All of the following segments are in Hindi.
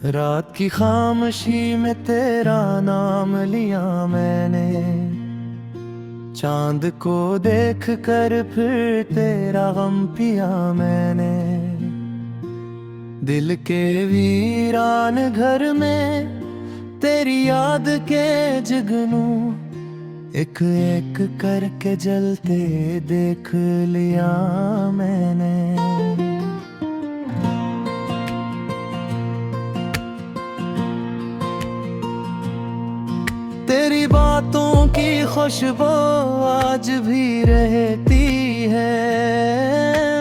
रात की खामोशी में तेरा नाम लिया मैंने, चांद को देख कर फिर तेरा गम पिया मैंने। दिल के वीरान घर में तेरी याद के जगनू एक एक करके जलते देख लिया मैंने। तेरी बातों की खुशबू आज भी रहती है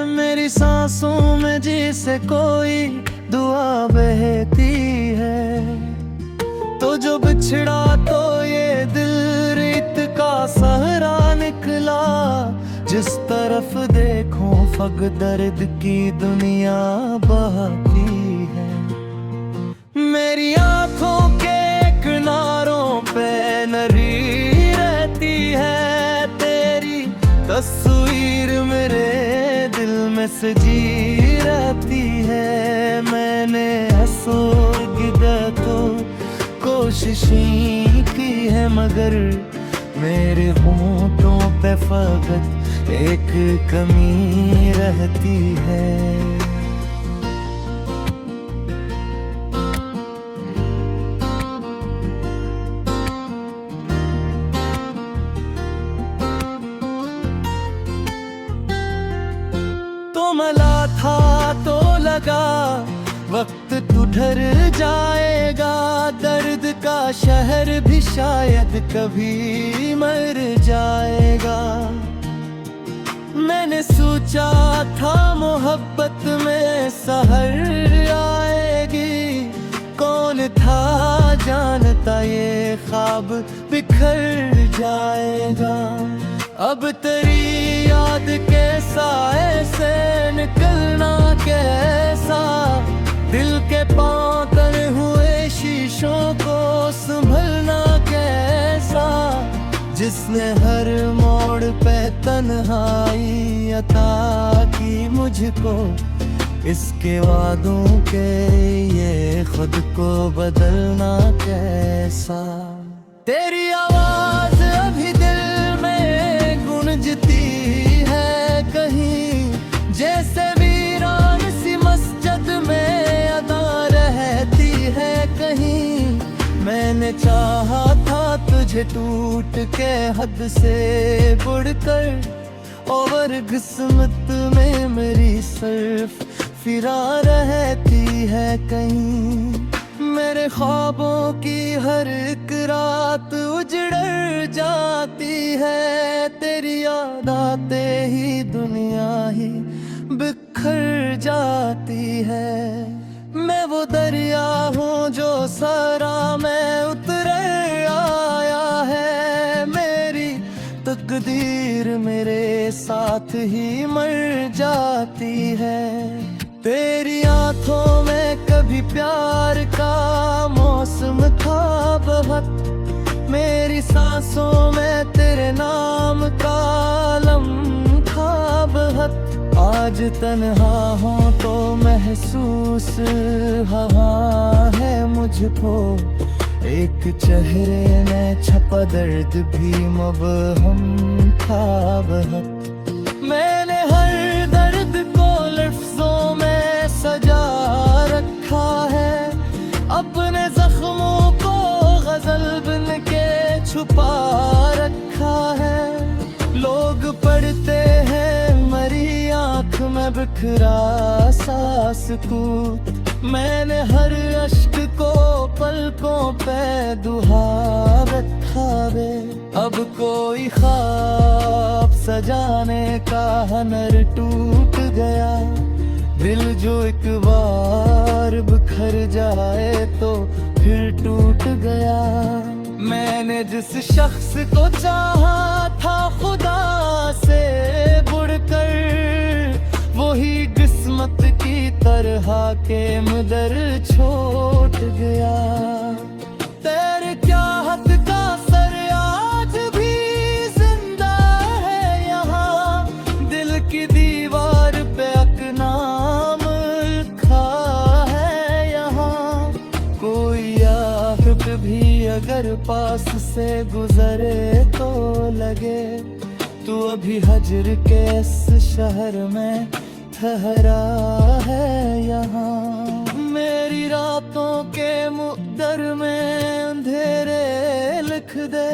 मेरी सांसों में, जिसे कोई दुआ बहती है। तो जो बिछड़ा तो ये दिल रीत का सहरा निकला, जिस तरफ देखो फग दर्द की दुनिया बहती है। मेरी आंखों के किनारों पे नरी रहती है तेरी तस्वीर, मेरे दिल में सजी रहती है। मैंने हंसोगे तो कोशिशें की है, मगर मेरे होंठों पे फकत एक कमी रहती है। तो मला था तो लगा वक्त तू ठहर जाएगा, दर्द का शहर भी शायद कभी मर जाएगा। मैंने सोचा था मोहब्बत में सहर आएगी, कौन था जानता ये ख्वाब बिखर जाएगा। अब तेरी याद के साए से निकलना कैसा, दिल के पांव तले हुए शीशों को संभलना कैसा, जिसने हर मोड़ पे तन्हाई अता की मुझको, इसके वादों के ये खुद को बदलना कैसा। तेरी आवाज अभी दिल में गूंजती है कहीं, जैसे वीरान सी मस्जिद में अदा रहती है कहीं। मैंने चाहा था तुझे टूट के हद से बढ़कर, और किस्मत में मेरी सिर्फ फिरा रहती है कहीं। मेरे ख्वाबों की हर एक रात उजड़ जाती है, तेरी याद आते ही दुनिया ही बिखर जाती है। मैं वो दरिया हूँ जो सारा मैं उतर आया है, मेरी तकदीर मेरे साथ ही मर जाती है। तेरी आंखों में कभी प्यार का मौसम था बहुत, मेरी सांसों में तेरे नाम का आलम था बहुत। आज तन्हा हूँ तो महसूस हवा है मुझको, एक चेहरे में छपा दर्द भी मबहम था बहुत। मैंने हर दर्द को लफ्जों में सजा रखा है, अपने जख्मों को गजल बन के छुपा रखा है। लोग पढ़ते हैं मरी आँख में बिखरा सा सुकून, मैंने हर अश्क को पलकों पे दुहा रखा वे। अब कोई ख्वाब सजाने का हुनर टूट गया, दिल जो एक बार बिखर जाए तो फिर टूट गया। मैंने जिस शख्स को चाहा था खुदा से बढ़कर, वही किस्मत की तरह के मदर छोड़ गया। तेरे क्या हद का सर आज भी जिंदा है यहाँ, दिल की दीवार पे अकनाम लिखा है यहाँ। अगर पास से गुजरे तो लगे तू अभी हजर के इस शहर में ठहरा है यहाँ। मेरी रातों के मुक़द्दर में अंधेरे लिख दे,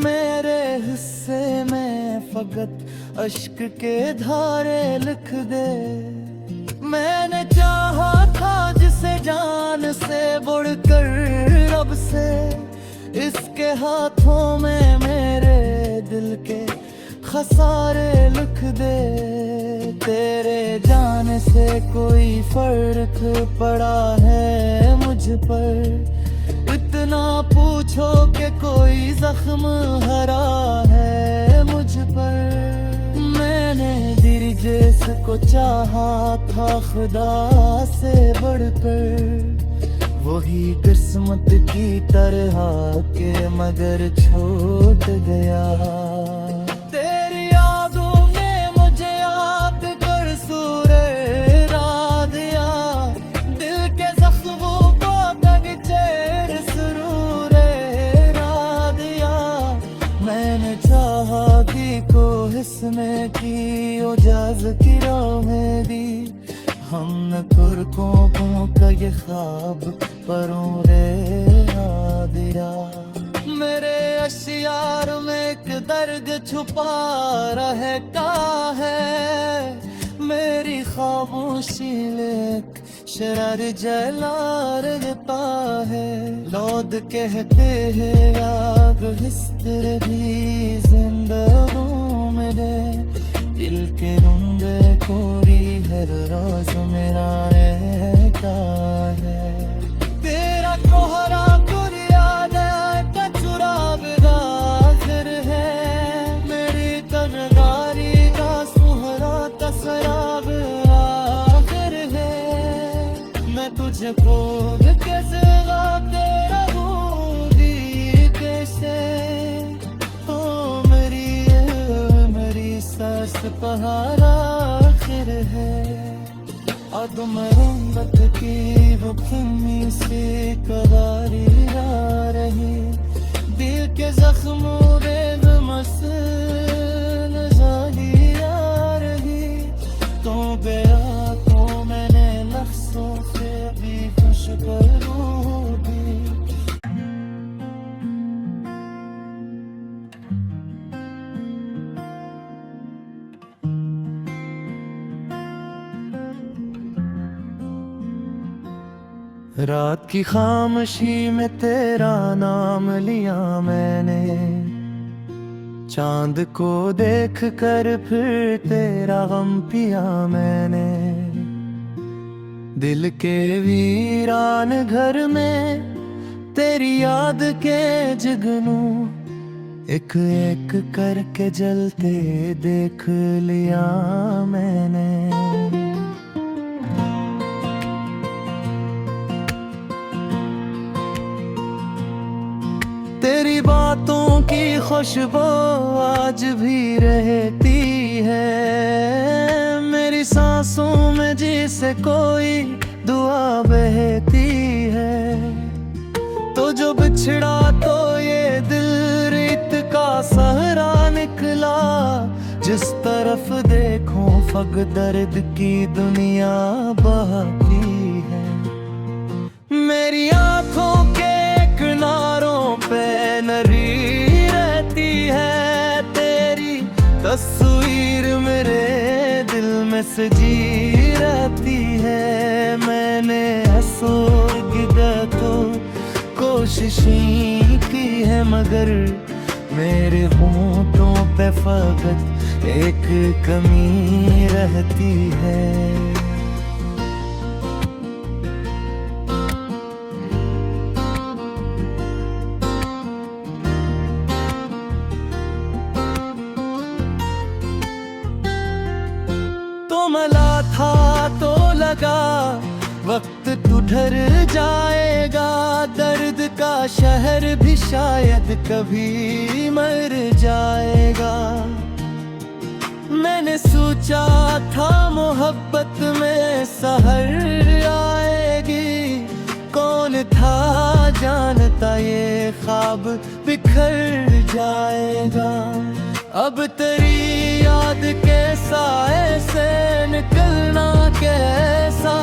मेरे हिस्से में फकत अश्क के धारे लिख दे। मैंने चाहा था जिसे जान से बढ़कर रब से, इसके हाथों में मेरे दिल के खसारे लिख दे। तेरे जाने से कोई फर्क पड़ा है मुझ पर, इतना पूछो कि कोई जख्म हरा है मुझ पर। मैंने दिल जिसको चाहा था खुदा से बढ़कर, वही किस्मत की तरह के मगर छूट गया। तेरी यादों ने मुझे याद कर सूरज रा दिया, दिल के जख्मों को तंग चेर सुरूर रा दिया। मैंने चाहा कि को हिस्ने की उजाज की राहें दी, हम न तुर्कों का ये ख्वाब परों रे आ दिया। मेरे अशियार में एक दर्द छुपा रहता है, मेरी खामोशी लेक शरार जला रहता है। लौद कहते हैं आग हिस्तर भी जिंदगी मेरे, दिल के रुंगे कोरी हर रोज मेरा रहता है। तेरा कोहरा तुझे खोद कैसे गाते रहूंगी कैसे, ओ मेरी सांस पहाड़ा आखिर है। अदम रंगत की वो खमी से कवारी आ रही, दिल के जख्मों रेग मसल नजारी आ रही। तो गया तो मैंने लफ्ज़ों से भी खुश करूँगी। रात की खामोशी में तेरा नाम लिया मैंने, चांद को देख कर फिर तेरा गम पिया मैंने। दिल के वीरान घर में तेरी याद के जगनू, एक एक करके जलते देख लिया मैंने। तेरी बातों की खुशबू आज भी रहती है, मेरी सांसों में जिसे कोई दुआ बहती है। तो जो बिछड़ा तो ये दिल रेत का सहरा निकला, जिस तरफ देखो फग दर्द की दुनिया बहती है। मेरी आंखों के किनारों पे नरी रहती है, तेरी तस्वीर मेरे दिल में सजी रहती है। मैंने हंसोगी तो कोशिशें की है, मगर मेरे होंठों पे फकत एक कमी रहती है। मला था तो लगा वक्त तू ठहर जाएगा, दर्द का शहर भी शायद कभी मर जाएगा। मैंने सोचा था मोहब्बत में सहर आएगी, कौन था जानता ये ख्वाब बिखर जाएगा। अब तेरी याद के साए से निकलना कैसा,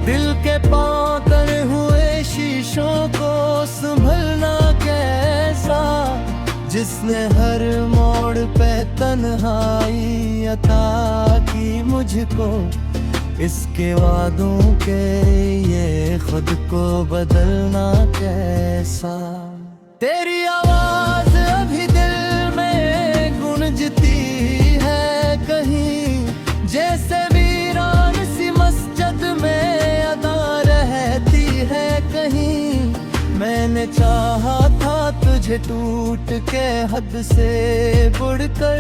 दिल के पांव तले हुए शीशों को संभलना कैसा, जिसने हर मोड़ पे तन्हाई अता की मुझको, इसके वादों के ये खुद को बदलना कैसा। तेरी आवाज अभी दिल में गूंजती है कहीं, जैसे वीरान सी मस्जिद में अदा रहती है कहीं। मैंने चाहा था तुझे टूट के हद से बढ़कर,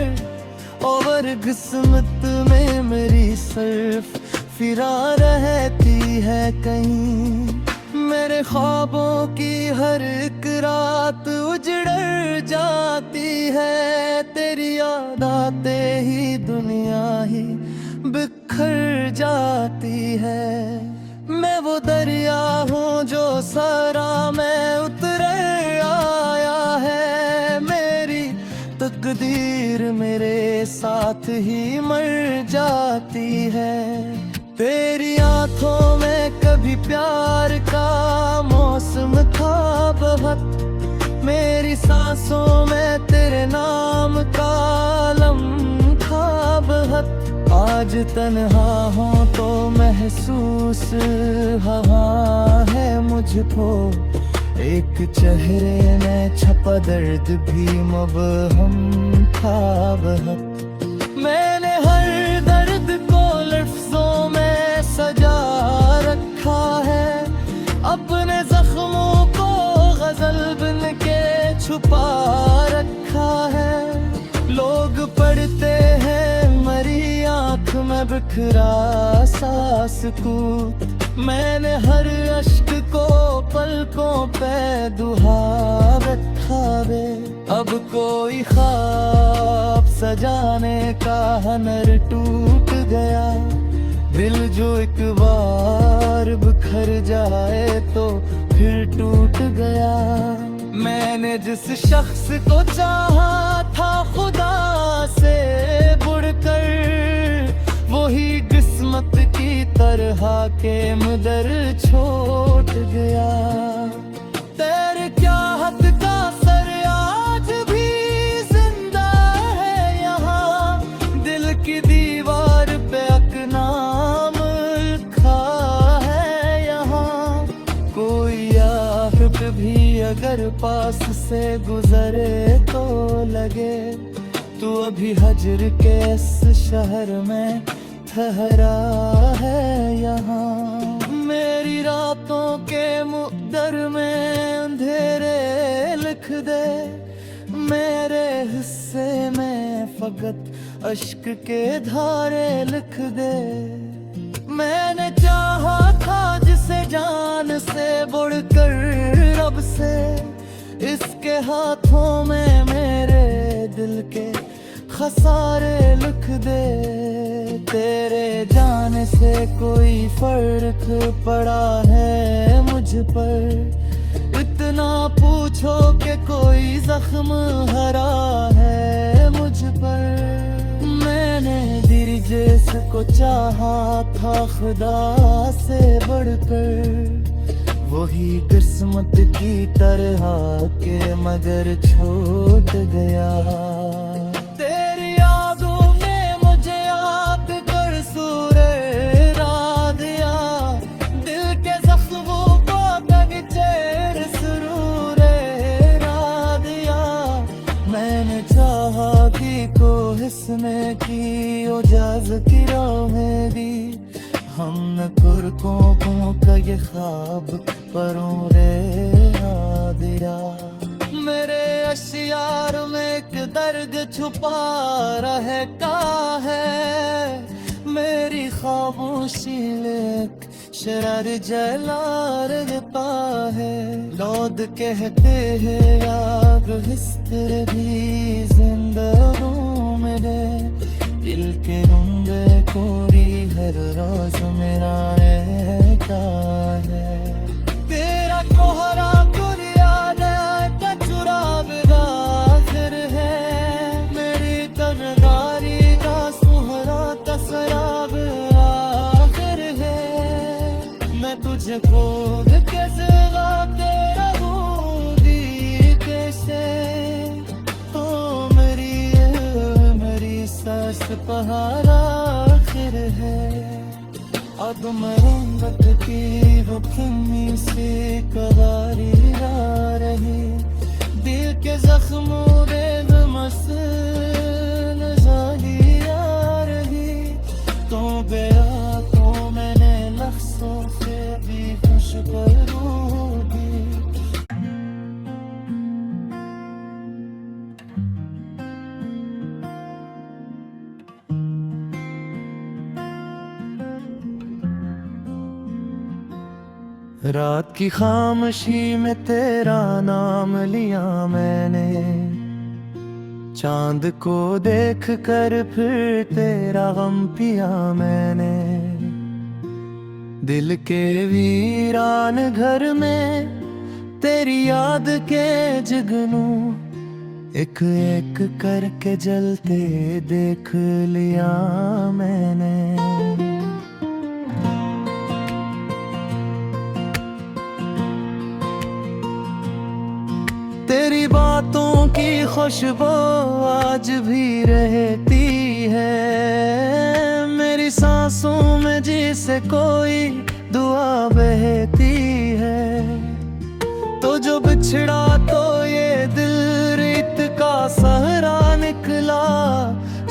और किस्मत में मेरी सिर्फ फिरा रहती है कहीं। मेरे ख्वाबों की हर एक रात उजड़ जाती है, तेरी याद आते ही दुनिया ही बिखर जाती है। मैं वो दरिया हूँ जो सरा में उतर आया है, मेरी तकदीर मेरे साथ ही मर जाती है। तेरी आंखों में कभी प्यार का मौसम था बहुत, मेरी सांसों में तेरे नाम का आलम था बहुत। आज तन्हा हूँ तो महसूस हवा है मुझको, एक चेहरे में छपा दर्द भी मबहम था बहुत। मैंने हर दर्द को लफ्जों में सजा रखा है, अपने जख्मों को गजल बन के छुपा रखा है। लोग पढ़ते हैं मरी आँख में बिखरा सा सुकून, मैंने हर अश्क को पलकों पे दुहा रखा वे। अब कोई ख्वाब सजाने का हुनर टूट गया, दिल जो एक बार बिखर जाए तो फिर टूट गया। मैंने जिस शख्स को चाहा था खुदा से बढ़कर, वही किस्मत की तरह के मदर छोड़ गया। तेरे क्या हद का सर आज भी जिंदा है यहाँ, दिल की दीवार पे नाम लिखा है यहाँ। कोई आफत भी अगर पास से गुजरे तो लगे, तू अभी हजर के इस शहर में ठहरा है यहाँ। मेरी रातों के मुक़द्दर में अंधेरे लिख दे, मेरे हिस्से में फकत अश्क के धारे लिख दे। मैंने चाहा था जिसे जान से बढ़कर रब से, इसके हाथों में मेरे दिल के खसारे लिख दे। तेरे जाने से कोई फर्क पड़ा है मुझ पर, इतना पूछो कि कोई जख्म हरा है मुझ पर। मैंने दिल जिसको चाहा था खुदा से बढ़कर, वही किस्मत की तरह के मगर छूट गया। तेरी यादों में मुझे याद कर सूरे रा दिया, दिल के जख्मों को चेर सुरूरे रा दिया। मैंने चाहा कि को हिस्ने की उजाज की राहें दी, हम न कुरकों का ये ख्वाब परों रे आ दिया। मेरे अशियार में एक दर्द छुपा रहता है, मेरी खामोशी एक शरार जला रहता है। लोग कहते हैं आग हिस्तर भी जिंदा हूँ मेरे, दिल के रुंगे कोरी हर रोज मेरा रहता है। तेरा कोहरा याद तुझे खोद कैसे गाते रहूं दी कैसे। तो मेरी सांस पहाड़ा आखिर है। अब मरम्मत की वो कमी से कवारी आ रही। दिल के जख्मों में नजाली आ रही। तो गया तो मैंने लफ्ज़ों से भी खुशबू दी। रात की खामोशी में तेरा नाम लिया मैंने। चांद को देख कर फिर तेरा गम पिया मैंने। दिल के वीरान घर में तेरी याद के जगनू एक एक करके जलते देख लिया मैंने। तेरी बातों की खुशबू आज भी रहती है मेरी सांसों में, जिसे कोई दुआ बहती है। तो जो बिछड़ा तो ये दिल रेत का सहरा निकला।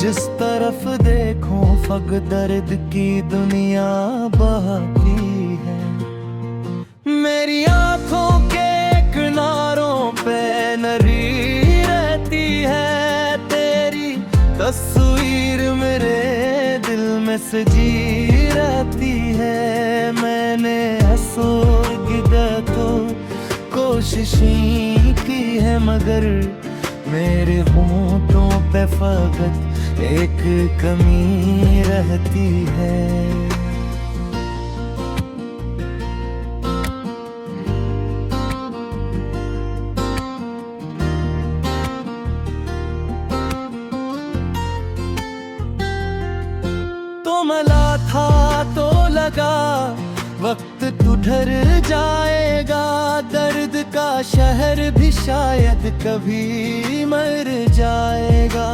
जिस तरफ देखो फग दर्द की दुनिया बहती है। मेरी आंखों के किनारों पे नरी रहती है तेरी तस्वीर, मेरे दिल में सजी रहती है। मैंने हंसोगी तो कोशिशें की है, मगर मेरे होंठों पे फकत एक कमी रहती है। मला था तो लगा वक्त तू ठहर जाएगा। दर्द का शहर भी शायद कभी मर जाएगा।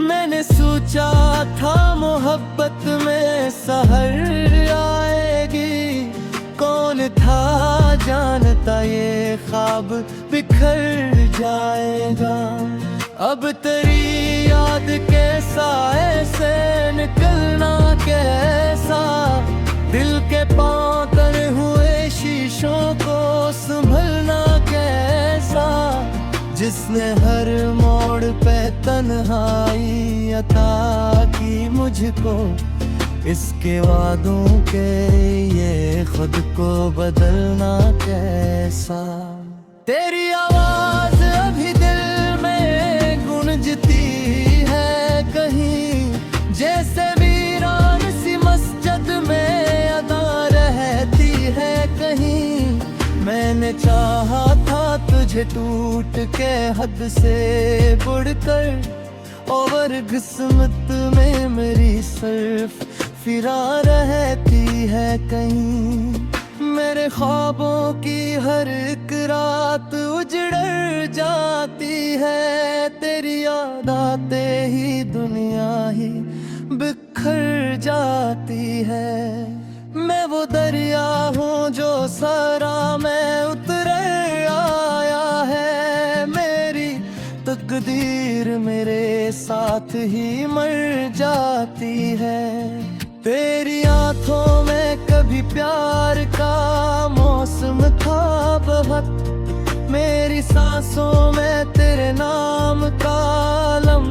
मैंने सोचा था मोहब्बत में सहर आएगी। कौन था जानता ये ख्वाब बिखर जाएगा। अब तेरी याद के साए से निकलना कैसा। दिल के पांव तले हुए शीशों को संभलना कैसा। जिसने हर मोड़ पे तन्हाई अता की मुझको, इसके वादों के ये खुद को बदलना कैसा। तेरी आवाज अभी दिल गूंजती है कहीं, जैसे वीरान सी मस्जिद में अदा रहती है कहीं। मैंने चाहा था तुझे टूट के हद से बढ़कर, और किस्मत में मेरी सिर्फ फिरा रहती है कहीं। मेरे ख्वाबों की हर एक रात उजड़ जाती है। तेरी याद आते ही दुनिया ही बिखर जाती है। मैं वो दरिया हूँ जो सरा में उतर आया है। मेरी तकदीर मेरे साथ ही मर जाती है। तेरी आंखों में कभी प्यार का मौसम था बहुत। मेरी सांसों में तेरे नाम का लम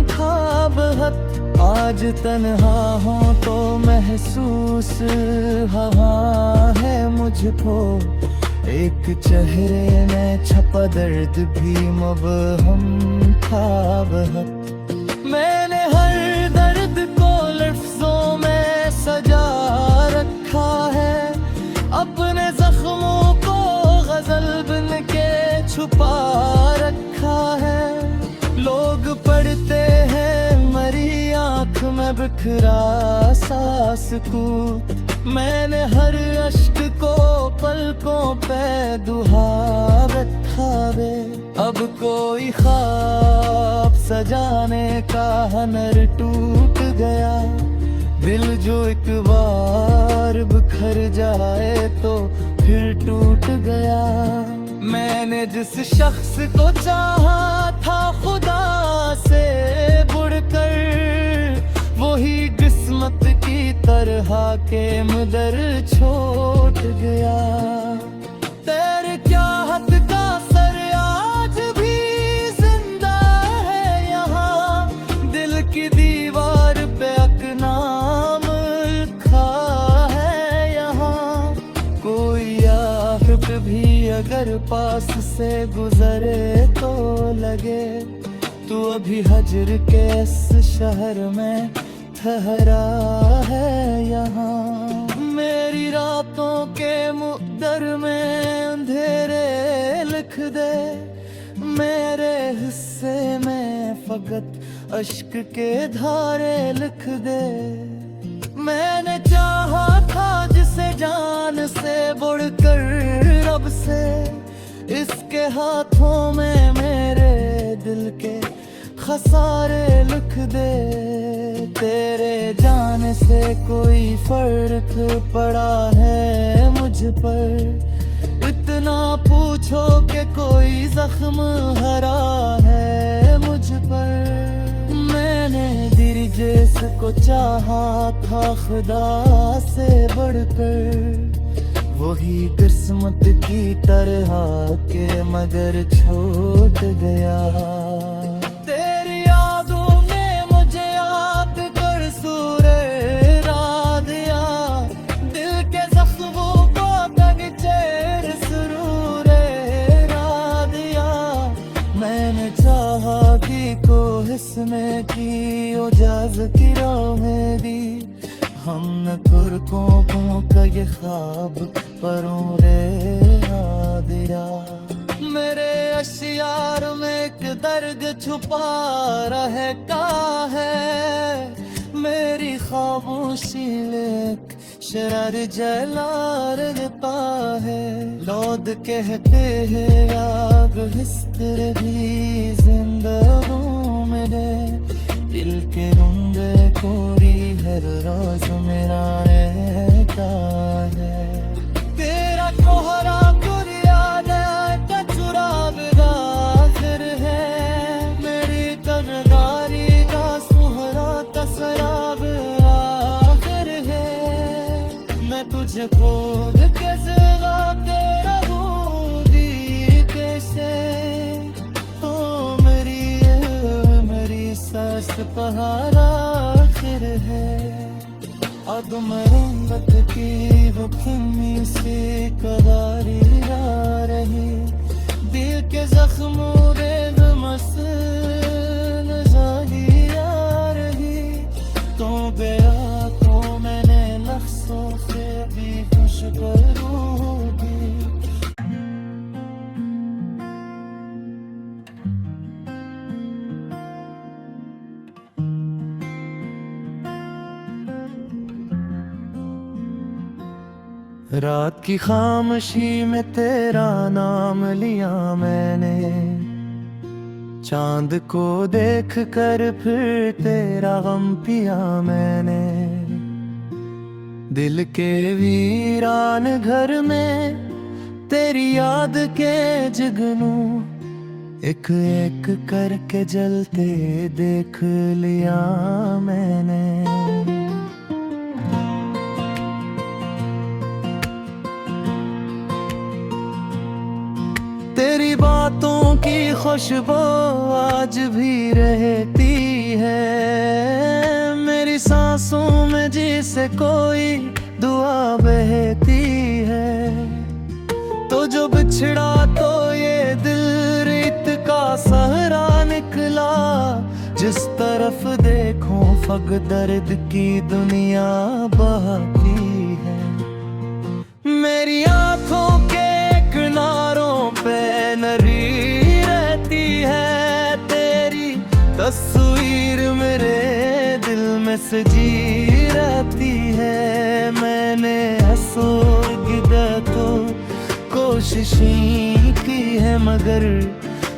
था बहुत। आज तन्हा हूँ तो महसूस हवा है मुझको। एक चेहरे में छपा दर्द भी मबहम था बहुत। मैंने हर दर्द को लफ्जों में सजा रखा है। अपने जख्मों को गजल बन के छुपा रखा है। लोग पढ़ते हैं मरी आंख में बिखरा सा सुकून। मैंने हर अश्क को पलकों पे दुहावे खावे, अब कोई ख्वाब सजाने का हुनर टूट गया। दिल जो एक बार बिखर जाए तो फिर टूट गया। मैंने जिस शख्स को चाहा था खुदा से बढ़कर, वही किस्मत की तरह के मदर छोड़ गया। तेरे क्या हद का सर आज भी जिंदा है यहाँ, दिल की दीवार पे नाम लिखा है यहाँ। कोई आफत भी अगर पास से गुजरे तो लगे, तू अभी हजर के इस शहर में ठहरा है यहाँ। मेरी रातों के मुक़द्दर में अंधेरे लिख दे, मेरे हिस्से में फकत अश्क के धारे लिख दे। मैंने चाहा था जिसे जान से बढ़कर रब से, इसके हाथों में मेरे दिल के खसारे लिख दे। तेरे जाने से कोई फर्क पड़ा है मुझ पर, इतना पूछो कि कोई जख्म हरा है मुझ पर। मैंने दिल जिसको चाहा था खुदा से बढ़कर, वही किस्मत की तरह के मगर छूट गया। तेरी यादों ने मुझे याद कर सूरे रा दिया, दिल के जख्मों को तग चेर सुरूरे रा दिया। मैंने चाहा कि को हिस्से की उजाज की राहें दी, हमने तुर्कों का ये ख्वाब परों रे दिया। मेरे अशियार में एक दर्द छुपा रहता है, मेरी खामोशी एक शरार जला रहता है। लौद कहते हैं आग हिस्तर भी जिंदा हूँ मेरे, दिल के रुंदे कोरी हर रोज मेरा रहता है। तेरा कोहरा कुरियाद का चुराग आखिर है, मेरी तनगारी का सुहरा तसराब आखिर है। मैं तुझे खोद के जगा तेरा बूंदी कैसे, तो मेरी सांस पहाड़ा आखिर है। अदम रंगत की वो खिमी सी कदारी आ रही, दिल के जख्मों रेग मसल जाही आ रही। तो गया तो मैंने लफ्ज़ों से भी खुश करूँगी। रात की खामोशी में तेरा नाम लिया मैंने, चांद को देख कर फिर तेरा गम पिया मैंने। दिल के वीरान घर में तेरी याद के जगनू, एक एक करके जलते देख लिया मैंने। तेरी बातों की खुशबू आज भी रहती है, मेरी सांसों में जिसे कोई दुआ बहती है। तो जो बिछड़ा तो ये दिल रेत का सहरा निकला, जिस तरफ देखो फग दर्द की दुनिया बहती है। मेरी आंखों के किनारों पे नरी रहती है, तेरी तस्वीर मेरे दिल में सजी रहती है। मैंने सोर्गिदा तो कोशिशें की है, मगर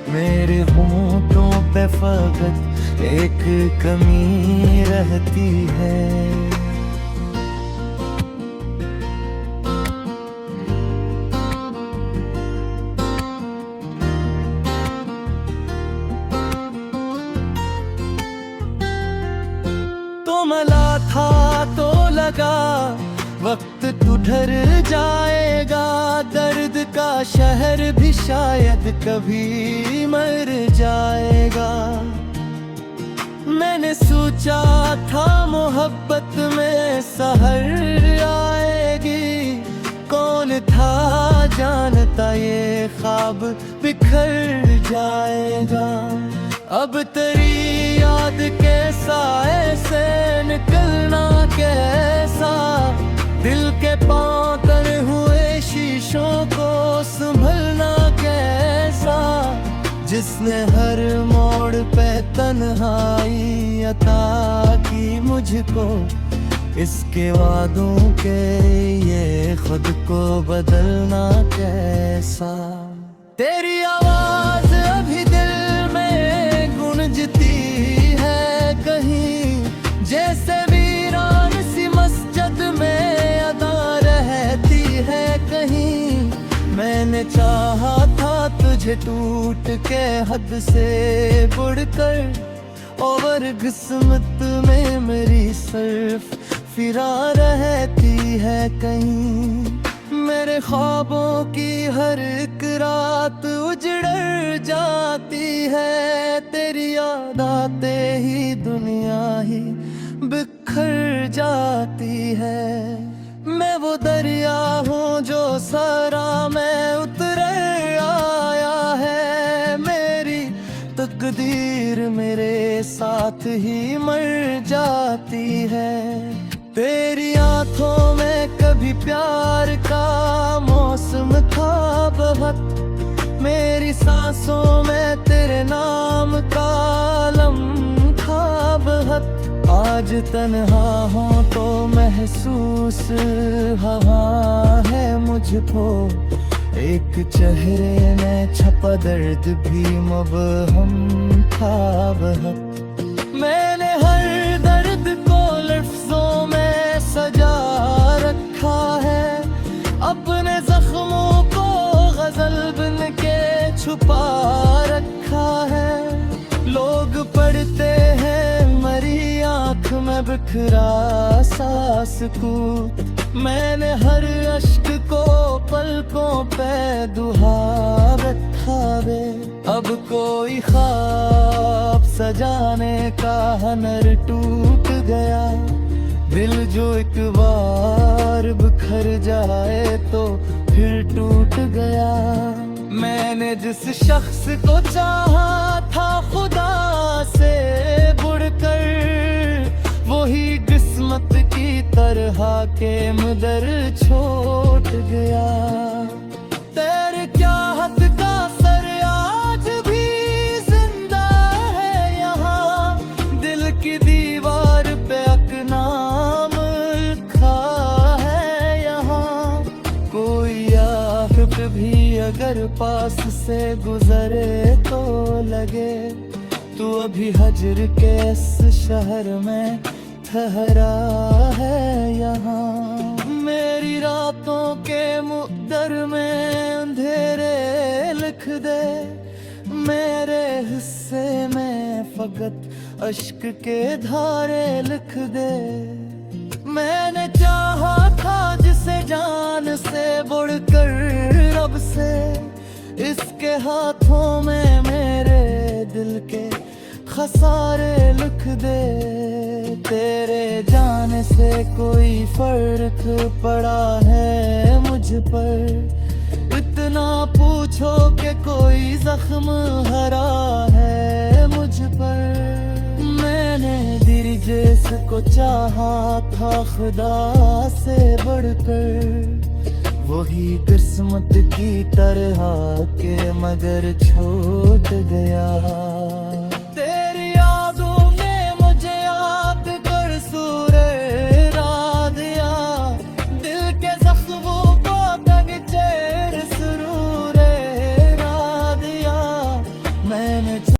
मेरे होंठों पे फकत एक कमी रहती है। तो मला था तो लगा वक्त तू ठहर जाएगा, दर्द का शहर भी शायद कभी मर जाएगा। मैंने सोचा था मोहब्बत में सहर आएगी, कौन था जानता ये ख्वाब बिखर जाएगा। अब तेरी याद के साए से निकलना कैसा, दिल के पाकर हुए शीशों को संभलना कैसा, जिसने हर मोड़ पे तन्हाई अता की मुझको, इसके वादों के ये खुद को बदलना कैसा। तेरी आवाज अभी दिल में गूंजती है कहीं, जैसे वीरान सी मस्जिद में अदा रहती है कहीं। मैंने चाहा था तुझे टूट के हद से बढ़कर, और किस्मत में मेरी सिर्फ फिरा रहती है कहीं। मेरे ख्वाबों की हर एक रात उजड़ जाती है, तेरी याद आते ही दुनिया ही बिखर जाती है। मैं वो दरिया हूँ जो सरा में उतर आया है, मेरी तकदीर मेरे साथ ही मर जाती है। तेरी आंखों में कभी प्यार का मौसम था बहुत, मेरी सांसों में तेरे नाम का आलम था बहुत। आज तन्हा हूँ तो महसूस हवा है मुझको, एक चेहरे में छपा दर्द भी मबहम था बहुत। मैंने हर दर्द को लफ्जों में सजा रखा है, अपने जख्मों को गजल बन के छुपा रखा है। लोग पढ़ते हैं मरी आँख में बिखरा सा सुकूत, मैंने हर अश्क को पलकों पे दुहा रखा वे। अब कोई ख्वाब सजाने का हुनर टूट गया, दिल जो एक बार बिखर जाए तो फिर टूट गया। मैंने जिस शख्स को चाहा था खुदा से बढ़कर, वही किस्मत की तरह के मुदर छोड़ गया। तेरे क्या हद का सर आज भी जिंदा है यहाँ, दिल की दीवार पे नाम लिखा है यहाँ। कोई आफत भी अगर पास से गुजरे तो लगे, तू अभी हजर के इस शहर में ठहरा है यहाँ। मेरी रातों के मुक़द्दर में अंधेरे लिख दे, मेरे हिस्से में फकत अश्क के धारे लिख दे। मैंने चाहा था जिसे जान से बढ़कर रब से, इसके हाथों में मेरे दिल के खसारे लिख दे। तेरे जाने से कोई फर्क पड़ा है मुझ पर, इतना पूछो कि कोई जख्म हरा है मुझ पर। मैंने दिल जिसको चाहा था खुदा से बढ़कर, वही किस्मत की तरह के मगर छूट गया।